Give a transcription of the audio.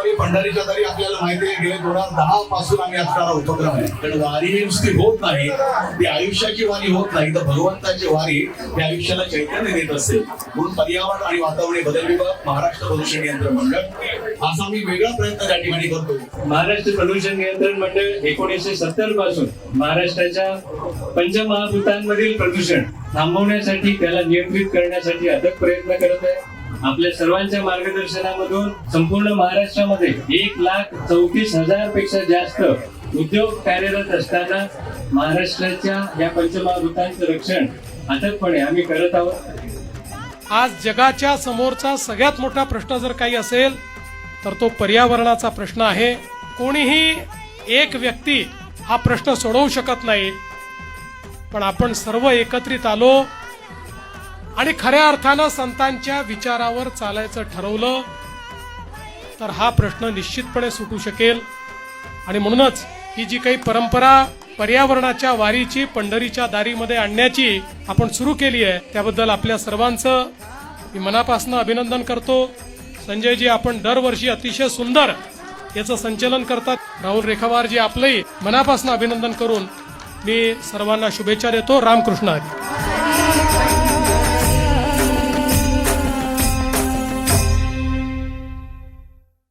वारी पंढरीच्या दारी आपल्याला माहिती आहे गेले 2010 पासून आम्ही असणारा उपक्रम आहे. कारण वारी ही नुसती होत नाही, ती आयुष्याची वारी होत नाही, तर भगवंताची वारी ही आयुष्याला चैतन्य देत असते. म्हणून पर्यावरण आणि वातावरण बदल विभाग, महाराष्ट्र प्रदूषण नियंत्रण मंडळ असा मी वेगळा प्रयत्न त्या ठिकाणी करतो. महाराष्ट्र प्रदूषण नियंत्रण मंडळ 1970 पासून महाराष्ट्राच्या पंचमहाभूतांमधील प्रदूषण थांबवण्यासाठी, त्याला नियंत्रित करण्यासाठी अथक प्रयत्न करत आहे. आपल्या सर्वांच्या मार्गदर्शनामधून संपूर्ण महाराष्ट्रामध्ये 1,34,000 पेक्षा जास्त उद्योग कार्यरत असताना महाराष्ट्राच्या या पंचमहाभूतांचं रक्षण अथकपणे आम्ही करत आहोत. आज जगाच्या समोरचा सगळ्यात मोठा प्रश्न जर काही असेल तर तो पर्यावरणाचा प्रश्न आहे. कोणीही एक व्यक्ती हा प्रश्न सोडवू शकत नाही, पण आपण सर्व एकत्रित आलो आणि खऱ्या अर्थानं संतांच्या विचारावर चालायचं ठरवलं तर हा प्रश्न निश्चितपणे सुटू शकेल. आणि म्हणूनच ही जी काही परंपरा पर्यावरणाच्या वारीची पंढरीच्या दारीमध्ये आणण्याची आपण सुरू केली आहे, त्याबद्दल आपल्या सर्वांचं मी मनापासून अभिनंदन करतो. संजयजी, आपण दरवर्षी अतिशय सुंदर याचं संचलन करतात. राहुल रेखावारजी, आपलंही मनापासून अभिनंदन करून मी सर्वांना शुभेच्छा देतो. रामकृष्ण हरी.